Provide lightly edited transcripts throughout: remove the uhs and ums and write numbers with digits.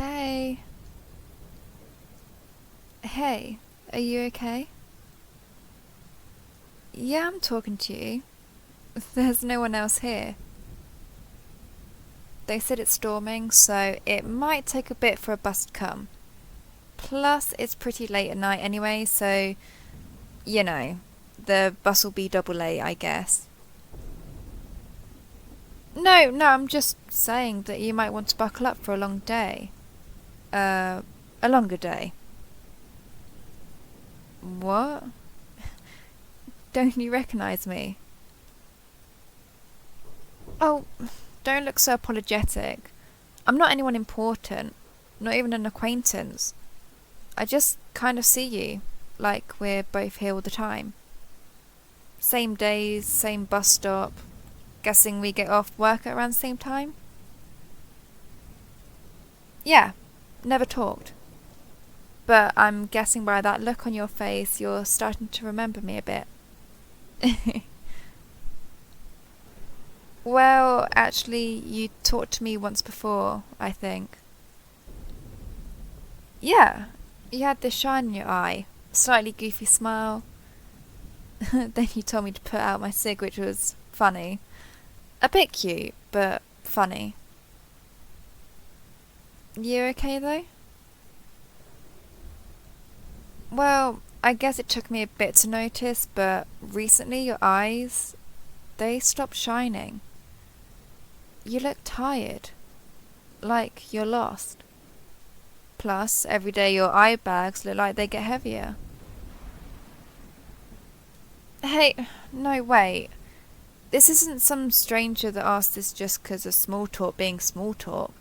Hey. Hey, are you okay? Yeah, I'm talking to you. There's no one else here. They said it's storming, so it might take a bit for a bus to come. Plus, it's pretty late at night anyway, so, you know, the bus will be double late, I guess. No, I'm just saying that you might want to buckle up for a long day. Uh, a longer day. What? Don't you recognise me? Oh, don't look so apologetic. I'm not anyone important, not even an acquaintance. I just kind of see you, like we're both here all the time. Same days, same bus stop. Guessing we get off work at around the same time? Yeah, never talked. But I'm guessing by that look on your face, you're starting to remember me a bit. Well, actually, you talked to me once before, I think. Yeah, you had this shine in your eye, slightly goofy smile. Then you told me to put out my cig, which was funny. A bit cute, but funny. You okay though? Well, I guess it took me a bit to notice, but recently your eyes, they stopped shining. You look tired, like you're lost. Plus, every day your eye bags look like they get heavier. Hey, no, wait. This isn't some stranger that asked this just 'cause of small talk being small talk.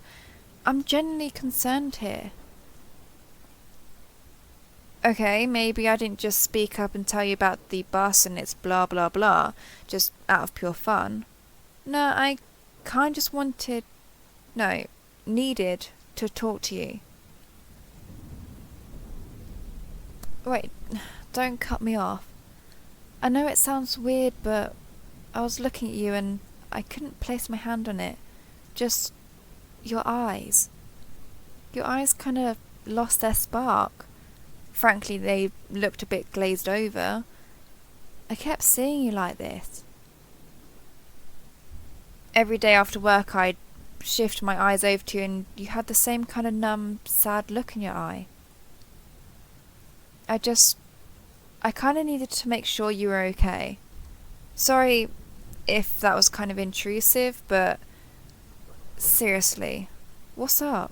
I'm genuinely concerned here. Okay, maybe I didn't just speak up and tell you about the bus and its blah blah blah, just out of pure fun. No, I kinda just wanted, no, needed to talk to you. Wait, don't cut me off. I know it sounds weird, but I was looking at you and I couldn't place my hand on it. Just your eyes. Your eyes kind of lost their spark. Frankly, they looked a bit glazed over. I kept seeing you like this. Every day after work, I'd shift my eyes over to you and you had the same kind of numb, sad look in your eye. I just, I kind of needed to make sure you were okay. Sorry if that was kind of intrusive, but seriously, what's up?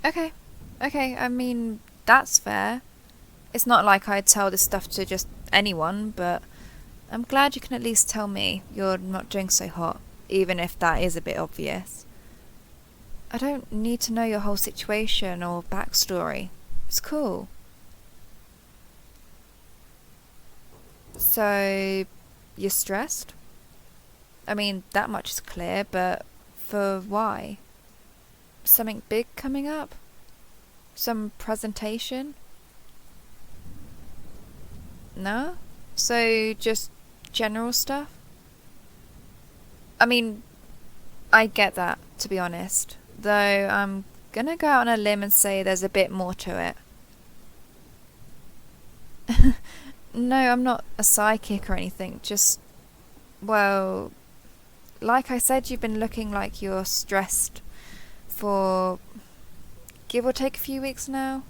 Okay, okay, I mean, that's fair. It's not like I'd tell this stuff to just anyone, but I'm glad you can at least tell me you're not doing so hot, even if that is a bit obvious. I don't need to know your whole situation or backstory. It's cool. So, you're stressed? I mean, that much is clear, but for why? Something big coming up? Some presentation? No? So, just general stuff? I mean, I get that, to be honest. Though I'm gonna go out on a limb and say there's a bit more to it. No, I'm not a psychic or anything. Just, well, like I said, you've been looking like you're stressed for give or take a few weeks now.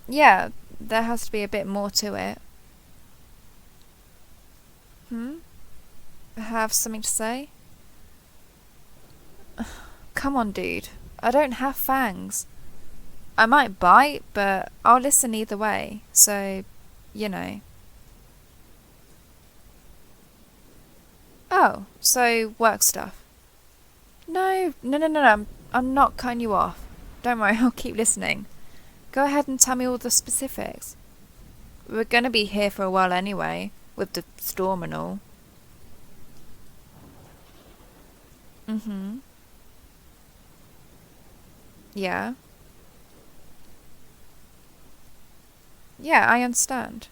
Yeah, there has to be a bit more to it. Hmm? Have something to say? Come on, dude. I don't have fangs. I might bite, but I'll listen either way. So, you know. Oh, so work stuff. No. I'm not cutting you off. Don't worry, I'll keep listening. Go ahead and tell me all the specifics. We're gonna be here for a while anyway, with the storm and all. Mm-hmm. Yeah. Yeah, I understand.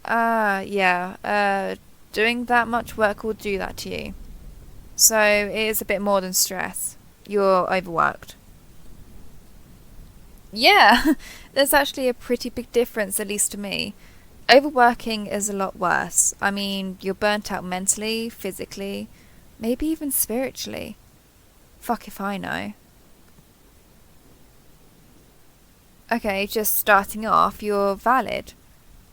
Yeah. Doing that much work will do that to you. So it is a bit more than stress. You're overworked. Yeah, there's actually a pretty big difference, at least to me. Overworking is a lot worse. I mean, you're burnt out mentally, physically, maybe even spiritually. Fuck if I know. Okay, just starting off, you're valid.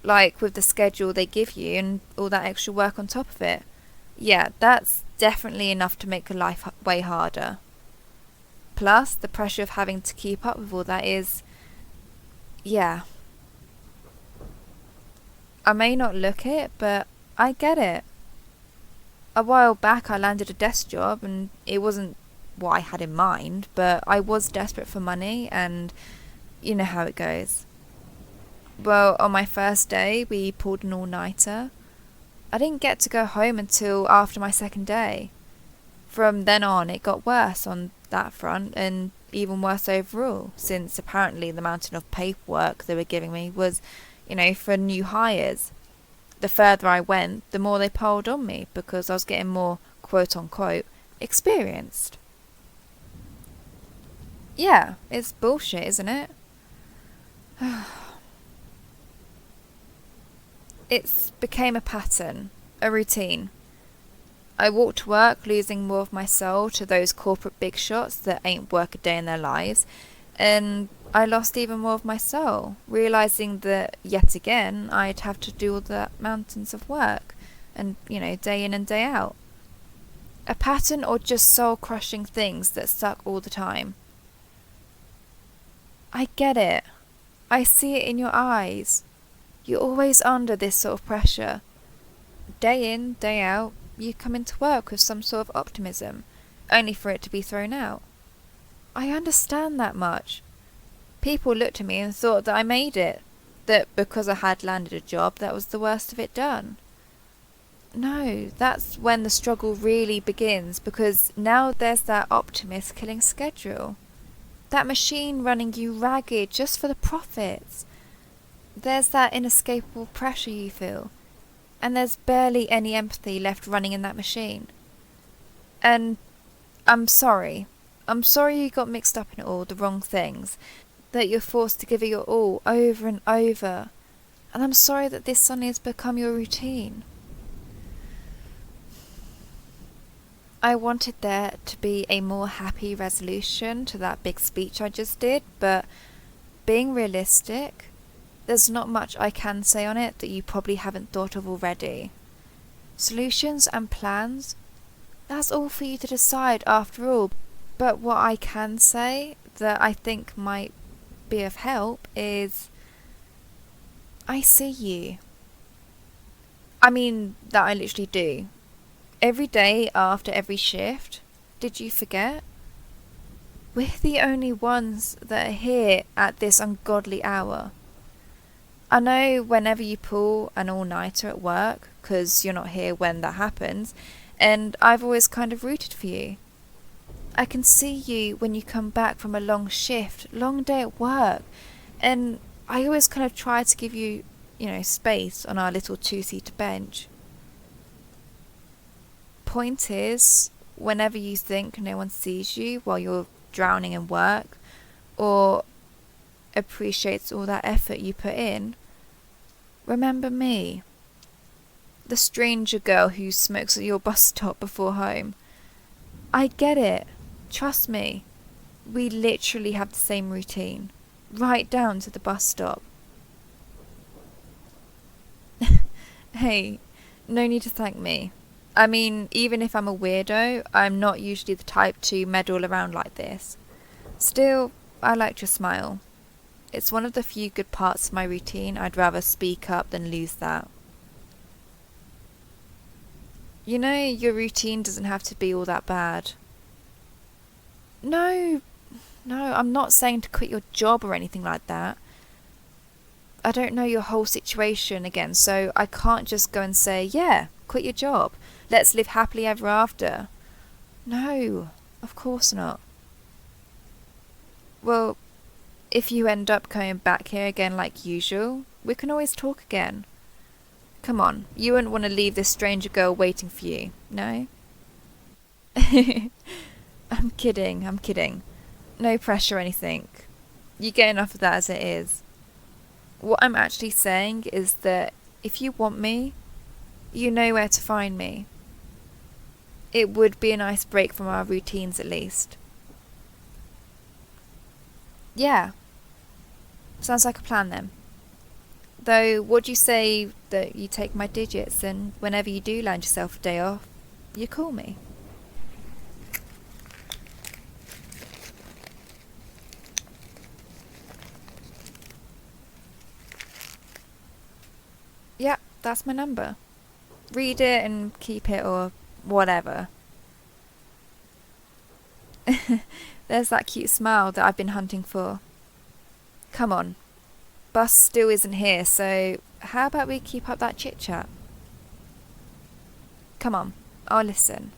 Like with the schedule they give you and all that extra work on top of it. Yeah, that's definitely enough to make your life way harder. Plus, the pressure of having to keep up with all that is. Yeah. I may not look it, but I get it. A while back I landed a desk job and it wasn't what I had in mind, but I was desperate for money and you know how it goes. Well, on my first day we pulled an all-nighter. I didn't get to go home until after my second day. From then on it got worse on that front and even worse overall, since apparently the mountain of paperwork they were giving me was, for new hires. The further I went, the more they piled on me because I was getting more quote unquote experienced. Yeah, it's bullshit, isn't it? It's became a pattern, a routine. I walk to work losing more of my soul to those corporate big shots that ain't work a day in their lives, and I lost even more of my soul, realising that yet again I'd have to do all the mountains of work, and day in and day out. A pattern or just soul crushing things that suck all the time. I get it. I see it in your eyes. You're always under this sort of pressure. Day in, day out, you come into work with some sort of optimism, only for it to be thrown out. I understand that much. People looked at me and thought that I made it, that because I had landed a job that was the worst of it done. No, that's when the struggle really begins, because now there's that optimist killing schedule. That machine running you ragged just for the profits. There's that inescapable pressure you feel, and there's barely any empathy left running in that machine. And I'm sorry. I'm sorry you got mixed up in it all, the wrong things, that you're forced to give it your all over and over. And I'm sorry that this suddenly has become your routine. I wanted there to be a more happy resolution to that big speech I just did, but being realistic, there's not much I can say on it that you probably haven't thought of already. Solutions and plans, that's all for you to decide after all, but what I can say that I think might be of help is I see you. I mean, that I literally do. Every day after every shift, did you forget? We're the only ones that are here at this ungodly hour. I know whenever you pull an all-nighter at work, 'cause you're not here when that happens, and I've always kind of rooted for you. I can see you when you come back from a long shift, long day at work, and I always kind of try to give you, space on our little two-seater bench. Point is, whenever you think no one sees you while you're drowning in work, or appreciates all that effort you put in, remember me. The stranger girl who smokes at your bus stop before home. I get it. Trust me. We literally have the same routine. Right down to the bus stop. Hey, no need to thank me. I mean, even if I'm a weirdo, I'm not usually the type to meddle around like this. Still, I like your smile. It's one of the few good parts of my routine. I'd rather speak up than lose that. Your routine doesn't have to be all that bad. No, I'm not saying to quit your job or anything like that. I don't know your whole situation again, so I can't just go and say, yeah, quit your job. Let's live happily ever after. No, of course not. Well, if you end up coming back here again like usual, we can always talk again. Come on, you wouldn't want to leave this stranger girl waiting for you, no? I'm kidding. No pressure or anything. You get enough of that as it is. What I'm actually saying is that if you want me, you know where to find me. It would be a nice break from our routines at least. Yeah, sounds like a plan then. Though, would you say that you take my digits and whenever you do land yourself a day off, you call me? Yeah, that's my number. Read it and keep it or whatever. There's that cute smile that I've been hunting for. Come on. Bus still isn't here, so how about we keep up that chit chat? Come on, I'll listen.